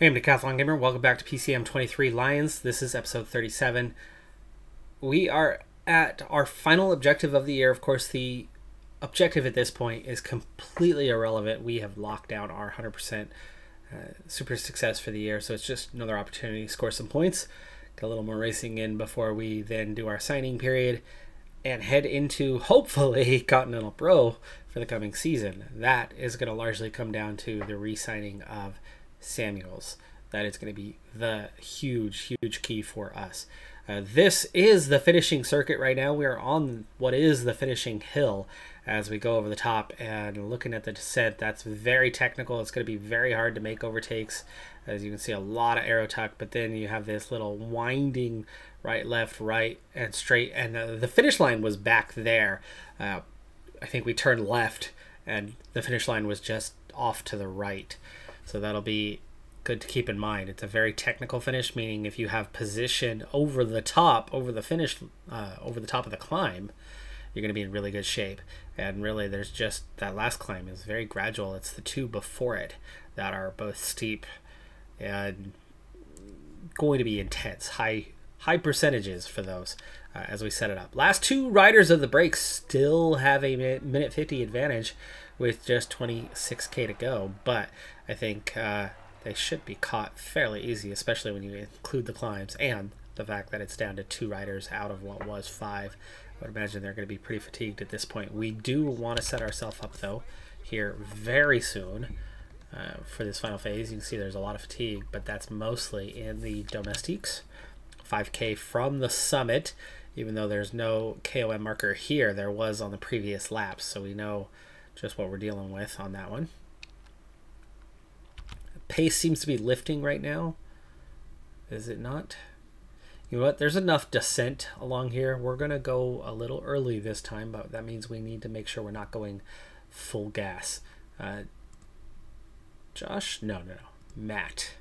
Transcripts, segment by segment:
Hey, I'm Decathlon Gamer. Welcome back to PCM23 Lions. This is episode 37. We are at our final objective of the year. Of course, the objective at this point is completely irrelevant. We have locked down our 100% super success for the year, so it's just another opportunity to score some points, get a little more racing in before we then do our signing period and head into, hopefully, Continental Pro for the coming season. That is going to largely come down to the re-signing of Samuels. That is going to be the huge key for us. This is the finishing circuit right now. We are on what is the finishing hill as we go over the top, and looking at the descent, that's very technical. It's going to be very hard to make overtakes. As you can see, a lot of aero tuck, but then you have this little winding right, left, right, and straight, and the finish line was back there. I think we turned left, and the finish line was just off to the right. So that'll be good to keep in mind. It's a very technical finish, meaning if you have position over the top, over the finish, over the top of the climb, you're going to be in really good shape. And really, there's just that last climb is very gradual. It's the two before it that are both steep and going to be intense, high percentages for those as we set it up. Last two riders of the break still have a minute 50 advantage with just 26k to go, but I think they should be caught fairly easy, especially when you include the climbs and the fact that it's down to 2 riders out of what was 5. I would imagine they're going to be pretty fatigued at this point. We do want to set ourselves up, though, here very soon for this final phase. You can see there's a lot of fatigue, but that's mostly in the domestiques. 5k from the summit, even though there's no KOM marker here, there was on the previous laps, so we know just what we're dealing with on that one. Pace seems to be lifting right now. Is it not? You know what? There's enough descent along here. We're going to go a little early this time, but that means we need to make sure we're not going full gas. Josh? No. Matt.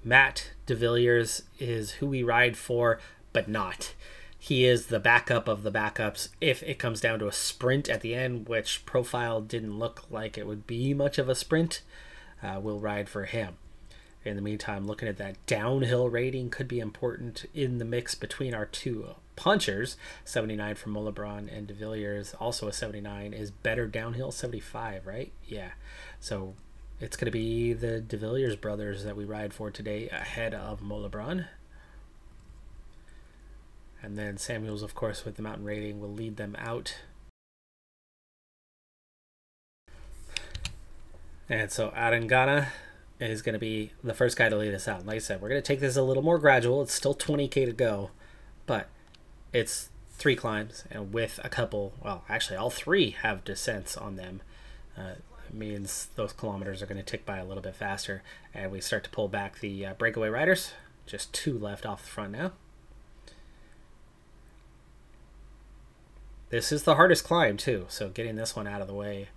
Matt DeVilliers is who we ride for, but not. He is the backup of the backups if it comes down to a sprint at the end, which profile didn't look like it would be much of a sprint. We'll ride for him. In the meantime, looking at that downhill rating could be important in the mix between our two punchers. 79 from Molebron and DeVilliers, also a 79, is better downhill. 75, right? Yeah. So it's going to be the DeVilliers brothers that we ride for today ahead of Molebron. And then Samuels, of course, with the mountain rating, will lead them out. And so Arengana is going to be the first guy to lead us out. Like I said, we're going to take this a little more gradual. It's still 20k to go, but it's 3 climbs, and with a couple, well, actually all 3 have descents on them. It means those kilometers are going to tick by a little bit faster, and we start to pull back the breakaway riders. Just 2 left off the front now. This is the hardest climb too, so getting this one out of the way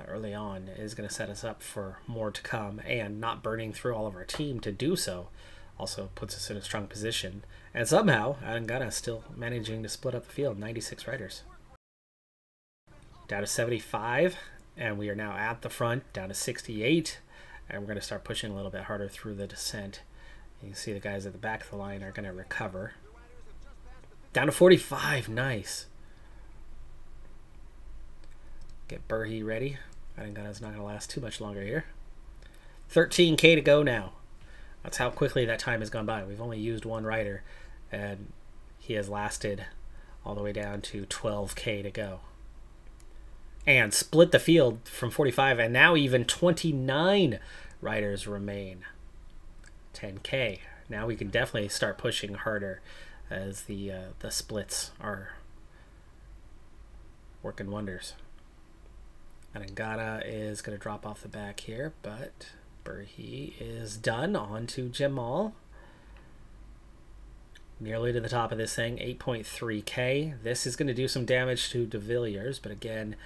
early on is going to set us up for more to come, and not burning through all of our team to do so also puts us in a strong position. And somehow Arengana still managing to split up the field. 96 riders down to 75, and we are now at the front down to 68, and we're going to start pushing a little bit harder through the descent. You can see the guys at the back of the line are going to recover. Down to 45. Nice. Get Burhi ready. Arengana's not going to last too much longer here. 13k to go now. That's how quickly that time has gone by. We've only used 1 rider, and he has lasted all the way down to 12k to go. And split the field from 45, and now even 29 riders remain. 10k. Now we can definitely start pushing harder as the splits are working wonders. Arengana is going to drop off the back here, but Burhi is done. On to Jamal. Nearly to the top of this thing, 8.3k. This is going to do some damage to DeVilliers, but again,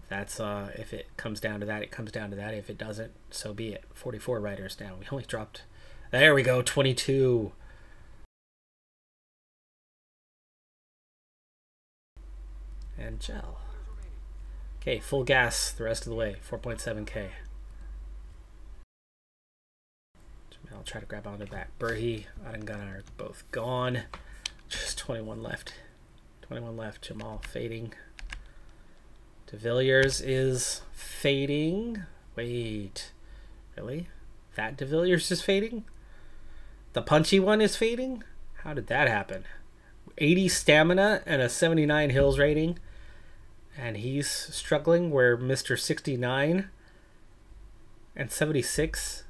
that's if it comes down to that, it comes down to that. If it doesn't, so be it. 44 riders down. We only dropped, there we go, 22. And Gel. Okay, full gas the rest of the way, 4.7k. I'll try to grab onto that. Burhi, Arengana are both gone. Just 21 left. 21 left. Jamal fading. De Villiers is fading. Wait. Really? That De Villiers is fading? The punchy one is fading? How did that happen? 80 stamina and a 79 hills rating. And he's struggling where Mr. 69 and 76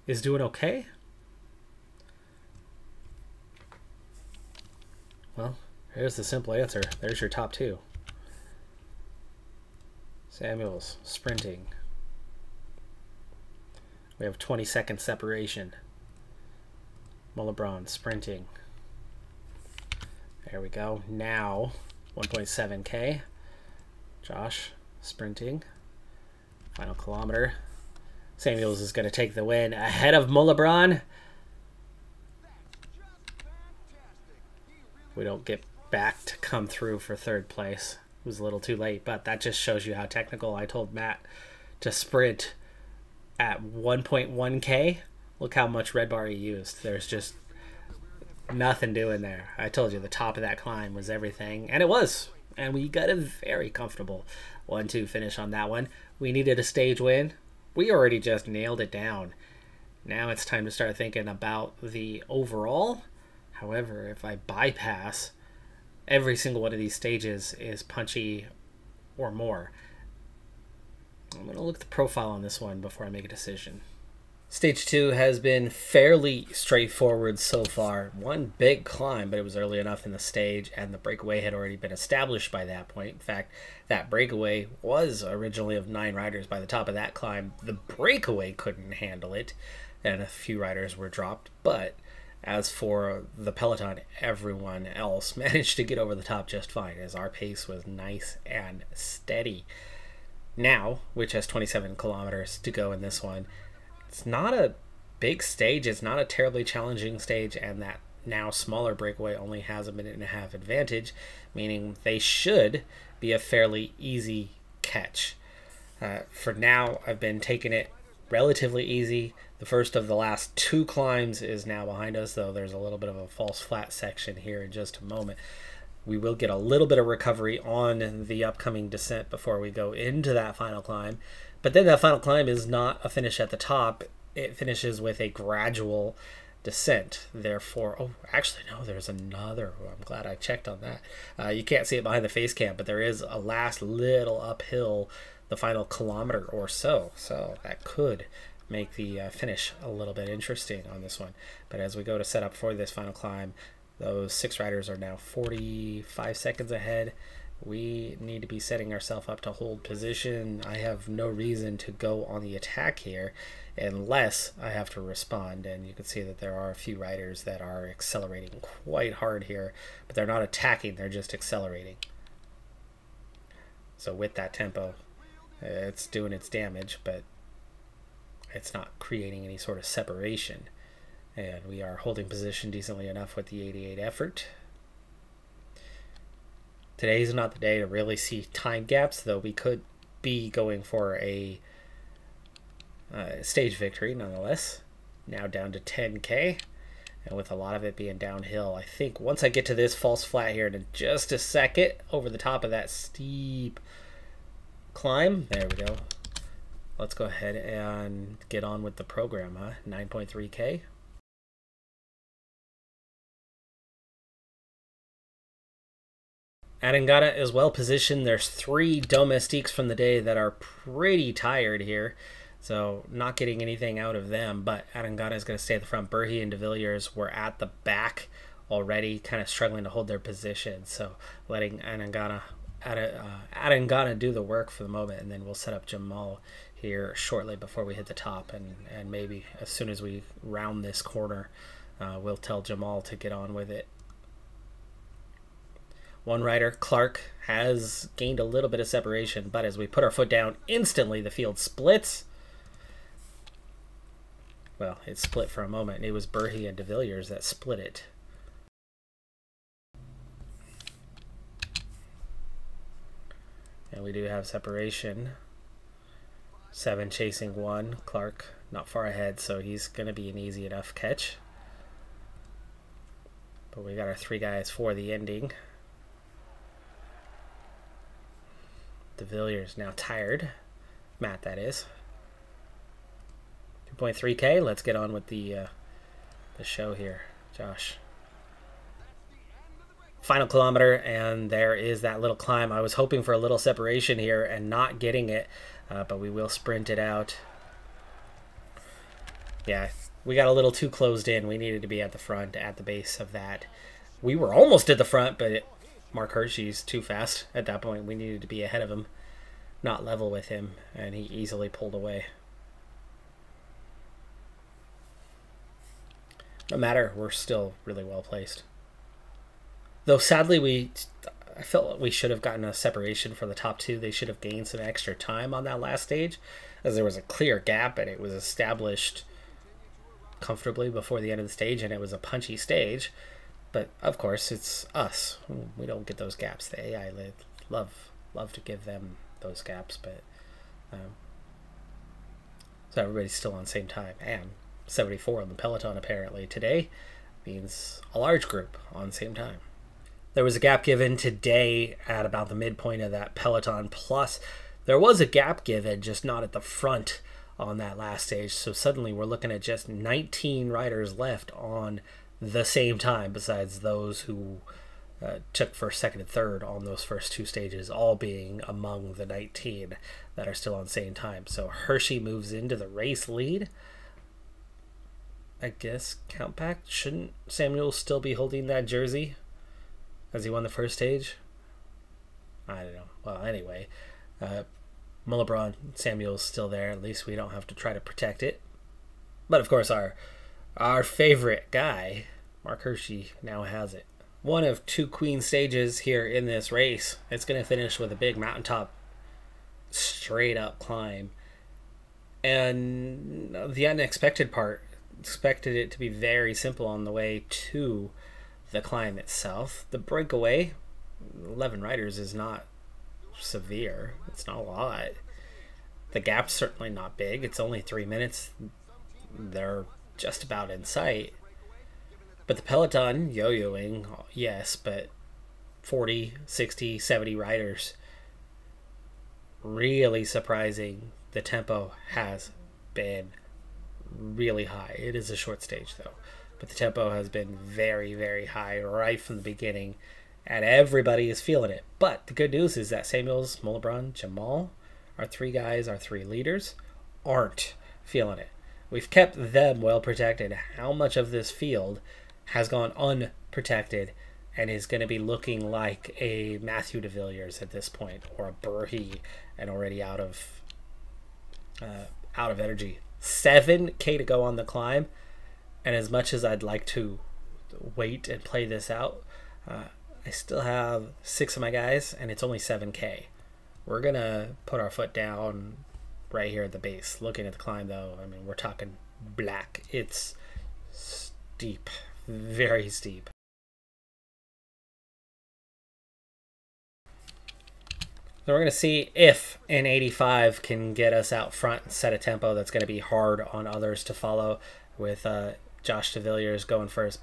is doing okay? Well, here's the simple answer. There's your top two. Samuels, sprinting. We have 20-second separation. Mullebron, sprinting. There we go. Now, 1.7K. Josh, sprinting. Final kilometer. Samuels is going to take the win ahead of Mullebron. We don't get back to come through for third place. It was a little too late, but that just shows you how technical. I told Matt to sprint at 1.1K. Look how much red bar he used. There's just nothing doing there. I told you the top of that climb was everything, and it was. And we got a very comfortable 1-2 finish on that one. We needed a stage win. We already just nailed it down. Now it's time to start thinking about the overall. However, if I bypass every single one of these stages is punchy or more, I'm going to look at the profile on this one before I make a decision. Stage 2 has been fairly straightforward so far. One big climb, but it was early enough in the stage, and the breakaway had already been established by that point. In fact, that breakaway was originally of 9 riders. By the top of that climb, the breakaway couldn't handle it, and a few riders were dropped. But as for the peloton, everyone else managed to get over the top just fine, as our pace was nice and steady. Now, which has 27 kilometers to go in this one, it's not a big stage, it's not a terribly challenging stage, and that now smaller breakaway only has a 1.5 minute advantage, meaning they should be a fairly easy catch. For now, I've been taking it relatively easy. The first of the last 2 climbs is now behind us, though there's a little bit of a false flat section here in just a moment. We will get a little bit of recovery on the upcoming descent before we go into that final climb. But then that final climb is not a finish at the top. It finishes with a gradual descent. Therefore, oh, actually, no, there's another. I'm glad I checked on that. You can't see it behind the face cam, but there is a last little uphill, the final kilometer or so. So that could make the finish a little bit interesting on this one. But as we go to set up for this final climb, those 6 riders are now 45 seconds ahead. We need to be setting ourselves up to hold position. I have no reason to go on the attack here unless I have to respond. And you can see that there are a few riders that are accelerating quite hard here, but they're not attacking, they're just accelerating. So with that tempo, it's doing its damage, but it's not creating any sort of separation. And we are holding position decently enough with the 88 effort. Today's not the day to really see time gaps, though we could be going for a stage victory nonetheless. Now down to 10K, and with a lot of it being downhill, I think once I get to this false flat here in just a second, over the top of that steep climb, there we go. Let's go ahead and get on with the program, huh? 9.3K. Arengana is well positioned. There's 3 domestiques from the day that are pretty tired here, so not getting anything out of them, but Arengana is going to stay at the front. Burhi and De Villiers were at the back already, kind of struggling to hold their position, so letting Arengana do the work for the moment, and then we'll set up Jamal here shortly before we hit the top, and maybe as soon as we round this corner, we'll tell Jamal to get on with it. One rider, Clark, has gained a little bit of separation, but as we put our foot down, instantly the field splits. Well, it split for a moment. It was Burhi and De Villiers that split it. And we do have separation. 7 chasing 1. Clark not far ahead, so he's going to be an easy enough catch. But we got our 3 guys for the ending. De Villiers now tired. Matt, that is. 2.3K. Let's get on with the show here, Josh. Final kilometer, and there is that little climb. I was hoping for a little separation here and not getting it, but we will sprint it out. Yeah, we got a little too closed in. We needed to be at the front, at the base of that. We were almost at the front, but Mark Hershey's too fast. At that point, we needed to be ahead of him, not level with him, and he easily pulled away. No matter, we're still really well placed. Though sadly, I felt like we should have gotten a separation for the top 2. They should have gained some extra time on that last stage, as there was a clear gap and it was established comfortably before the end of the stage, and it was a punchy stage. But of course, it's us. We don't get those gaps. The AI love to give them those gaps, but so everybody's still on the same time. And 74 on the peloton apparently today means a large group on the same time. There was a gap given today at about the midpoint of that peloton, plus there was a gap given, just not at the front on that last stage. So suddenly we're looking at just 19 riders left on the same time, besides those who took first, second, and third on those first 2 stages, all being among the 19 that are still on the same time. So Hershey moves into the race lead. I guess count back, shouldn't Samuel still be holding that jersey as he won the first stage? I don't know. Well, anyway, Mullebron, Samuel's still there. At least we don't have to try to protect it. But of course, our favorite guy, Mark Hershey, now has it. One of 2 queen stages here in this race. It's going to finish with a big mountaintop, straight up climb. And the unexpected part, expected it to be very simple on the way to the climb itself. The breakaway, 11 riders, is not severe. It's not a lot. The gap's certainly not big. It's only 3 minutes. They're just about in sight. But the peloton, yo-yoing, yes, but 40, 60, 70 riders. Really surprising. The tempo has been really high. It is a short stage, though. But the tempo has been very, very high right from the beginning. And everybody is feeling it. But the good news is that Samuels, Mullebron, Jamal, our 3 guys, our 3 leaders, aren't feeling it. We've kept them well protected. How much of this field has gone unprotected and is going to be looking like a Matthew de Villiers at this point, or a Burhi, and already out of energy. 7K to go on the climb, and as much as I'd like to wait and play this out, I still have 6 of my guys, and it's only 7K. We're going to put our foot down right here at the base. Looking at the climb, though, I mean, we're talking black. It's steep, very steep. So we're going to see if an 85 can get us out front and set a tempo that's going to be hard on others to follow, with Josh de Villiers going first.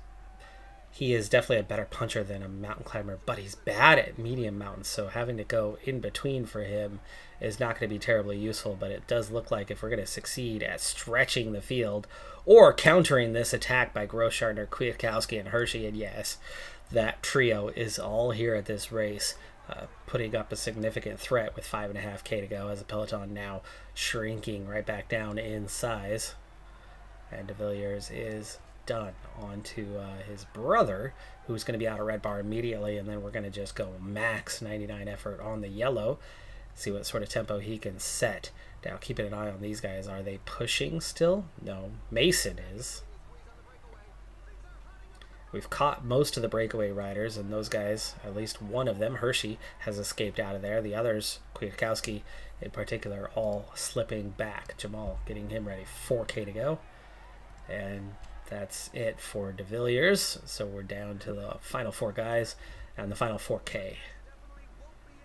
He is definitely a better puncher than a mountain climber, but he's bad at medium mountains, so having to go in between for him is not going to be terribly useful. But it does look like if we're going to succeed at stretching the field or countering this attack by Grossschartner, Kwiatkowski, and Hershey, and yes, that trio is all here at this race, putting up a significant threat with 5.5K to go, as the peloton now shrinking right back down in size. And de Villiers is done. On to his brother, who's going to be out of red bar immediately, and then we're going to just go max 99 effort on the yellow, see what sort of tempo he can set. Now keeping an eye on these guys. Are they pushing still? No, Mason is. We've caught most of the breakaway riders, and those guys, at least one of them, Hershey, has escaped out of there. The others, Kwiatkowski in particular, all slipping back. Jamal getting him ready. 4K to go. And that's it for de Villiers. So we're down to the final 4 guys and the final 4K.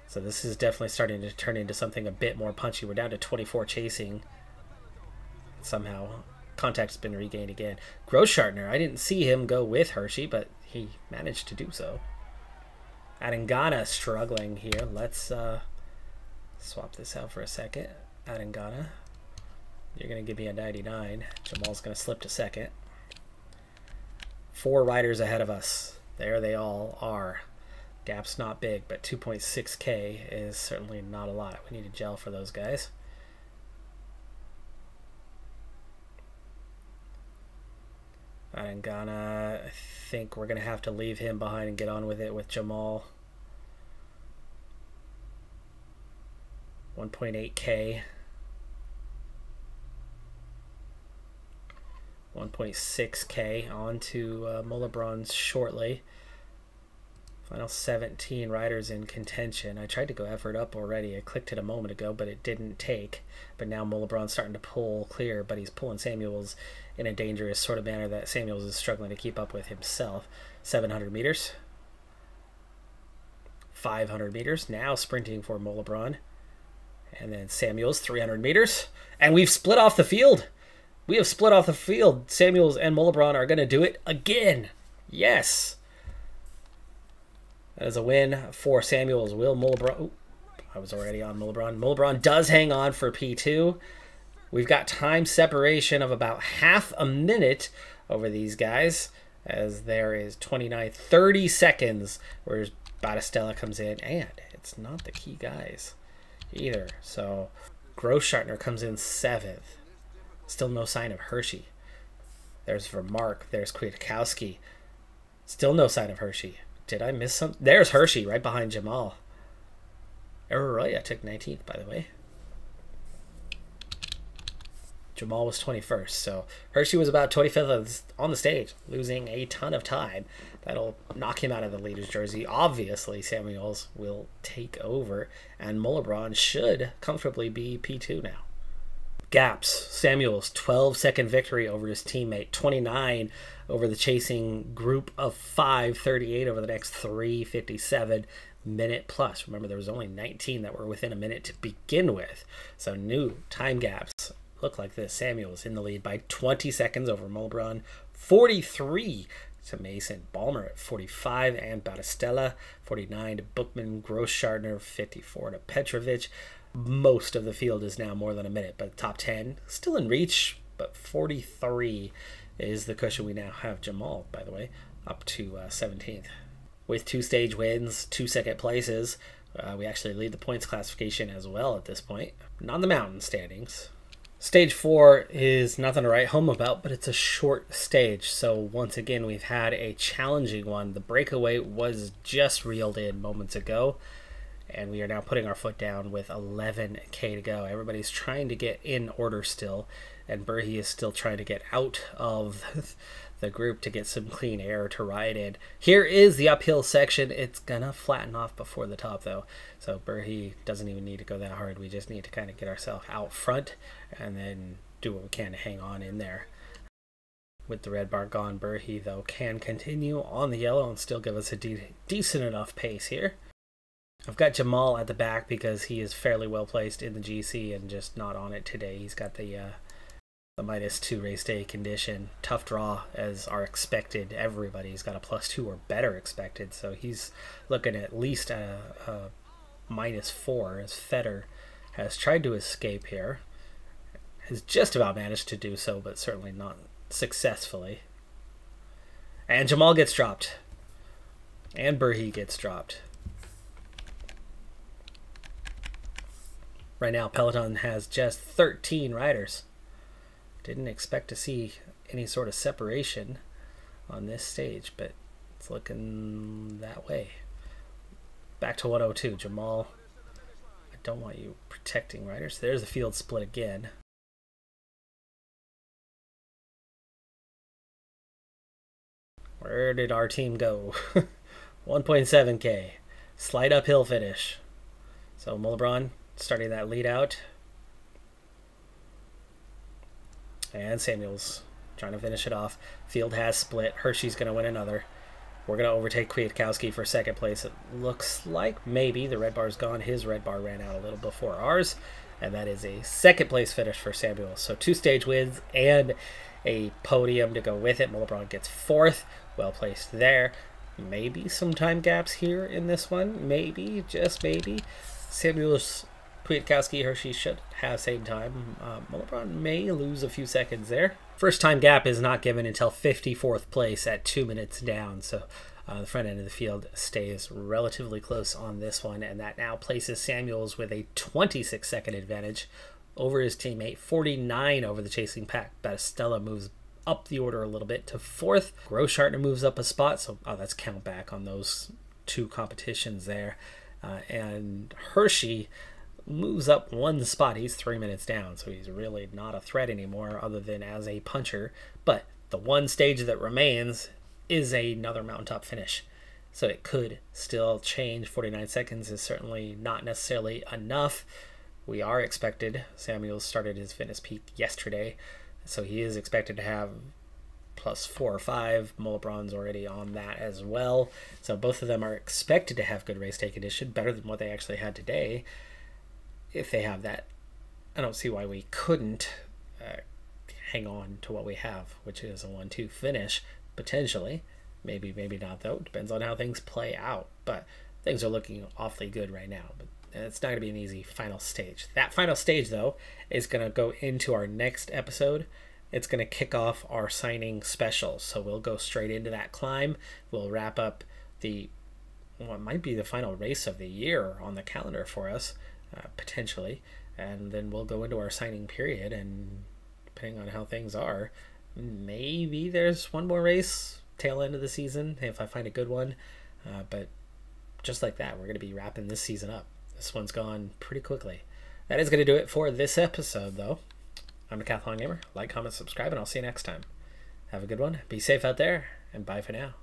So this is definitely starting to turn into something a bit more punchy. We're down to 24 chasing. somehow contact's been regained again. Grossschartner, I didn't see him go with Hershey, but he managed to do so. Adangana struggling here. Let's swap this out for a second. Adangana, you're going to give me a 99. Jamal's going to slip to second. 4 riders ahead of us. There they all are. Gap's not big, but 2.6K is certainly not a lot. We need a gel for those guys. Adangana, I think we're going to have to leave him behind and get on with it with Jamal. 1.8K. 1.6K on to Mollebrons shortly. Final 17 riders in contention. I tried to go effort up already. I clicked it a moment ago, but it didn't take. But now Mollebron's starting to pull clear, but he's pulling Samuels in a dangerous sort of manner that Samuels is struggling to keep up with himself. 700 meters. 500 meters. Now sprinting for Mollebron. And then Samuels, 300 meters. And we've split off the field. We have split off the field. Samuels and Mollebron are going to do it again. Yes. That is a win for Samuels. Will Mollebron... Oh, I was already on Mollebron. Mollebron does hang on for P2. We've got time separation of about half a minute over these guys, as there is 30 seconds where Battistella comes in, and it's not the key guys either. So Grossschartner comes in 7th. Still no sign of Hershey. There's Vermark. There's Kwiatkowski. Still no sign of Hershey. Did I miss something? There's Hershey right behind Jamal. Arroyo took 19th, by the way. Jamal was 21st, so Hershey was about 25th on the stage, losing a ton of time. That'll knock him out of the leader's jersey. Obviously, Samuels will take over, and Mollebron should comfortably be P2 now. Gaps. Samuels, 12-second victory over his teammate, 29 over the chasing group of 5, 38 over the next 3, 57 minute plus. Remember, there was only 19 that were within a minute to begin with. So new time gaps look like this. Samuels in the lead by 20 seconds over Mollebron, 43 to Mason. Balmer at 45, and Battistella 49 to Bookman. Grossschartner 54 to Petrovic. Most of the field is now more than a minute, but top 10 still in reach, but 43 is the cushion. We now have Jamal, by the way, up to 17th. With 2 stage wins, 2 second places, we actually lead the points classification as well at this point. Not the mountain standings. Stage 4 is nothing to write home about, but it's a short stage. So once again, we've had a challenging one. The breakaway was just reeled in moments ago, and we are now putting our foot down with 11K to go. Everybody's trying to get in order still, and Burhi is still trying to get out of the group to get some clean air to ride in. Here is the uphill section. It's gonna flatten off before the top though, so Burhi doesn't even need to go that hard. We just need to kind of get ourselves out front and then do what we can to hang on in there. With the red bar gone, Burhi though can continue on the yellow and still give us a decent enough pace here. I've got Jamal at the back because he is fairly well placed in the GC and just not on it today. He's got the -2 race day condition. Tough draw as are expected. Everybody's got a +2 or better expected, so he's looking at least a -4 as Fetter has tried to escape here. Has just about managed to do so, but certainly not successfully. And Jamal gets dropped. And Burhi gets dropped. Right now, Peloton has just 13 riders. Didn't expect to see any sort of separation on this stage, but it's looking that way. Back to 102. Jamal, I don't want you protecting riders. There's the field split again. Where did our team go? 1.7K. Slight uphill finish. So Mollebron starting that lead out. And Samuels trying to finish it off. Field has split. Hershey's going to win another. We're going to overtake Kwiatkowski for second place. It looks like maybe the red bar's gone. His red bar ran out a little before ours. and that is a second place finish for Samuel. So 2 stage wins and a podium to go with it. Mulebron gets 4th, well placed there. Maybe some time gaps here in this one, maybe, just maybe. Samuel's Kwiatkowski, Hershey should have same time. Mulebron may lose a few seconds there. First time gap is not given until 54th place at 2 minutes down, so the front end of the field stays relatively close on this one, and that now places Samuels with a 26-second advantage over his teammate, 49 over the chasing pack. Battistella moves up the order a little bit to 4th. Grosshartner moves up a spot, so that's count back on those 2 competitions there. And Hershey moves up 1 spot. He's 3 minutes down, so he's really not a threat anymore other than as a puncher. But the one stage that remains is another mountaintop finish, so it could still change. 49 seconds is certainly not necessarily enough. We are expected, Samuel started his fitness peak yesterday, so he is expected to have +4 or 5. Mulebron's already on that as well, so both of them are expected to have good race day condition, better than what they actually had today. If they have that, I don't see why we couldn't hang on to what we have, which is a 1-2 finish. Potentially, maybe not though. Depends on how things play out. But things are looking awfully good right now. But it's not going to be an easy final stage. That final stage though is going to go into our next episode. It's going to kick off our signing special. So we'll go straight into that climb. We'll wrap up what might be the final race of the year on the calendar for us, potentially, and then we'll go into our signing period. And depending on how things are, maybe there's one more race tail end of the season if I find a good one, but just like that, we're going to be wrapping this season up. This one's gone pretty quickly. That is going to do it for this episode though. I'm Decathlon Gamer. Like, comment, subscribe, and I'll see you next time. Have a good one, be safe out there, and bye for now.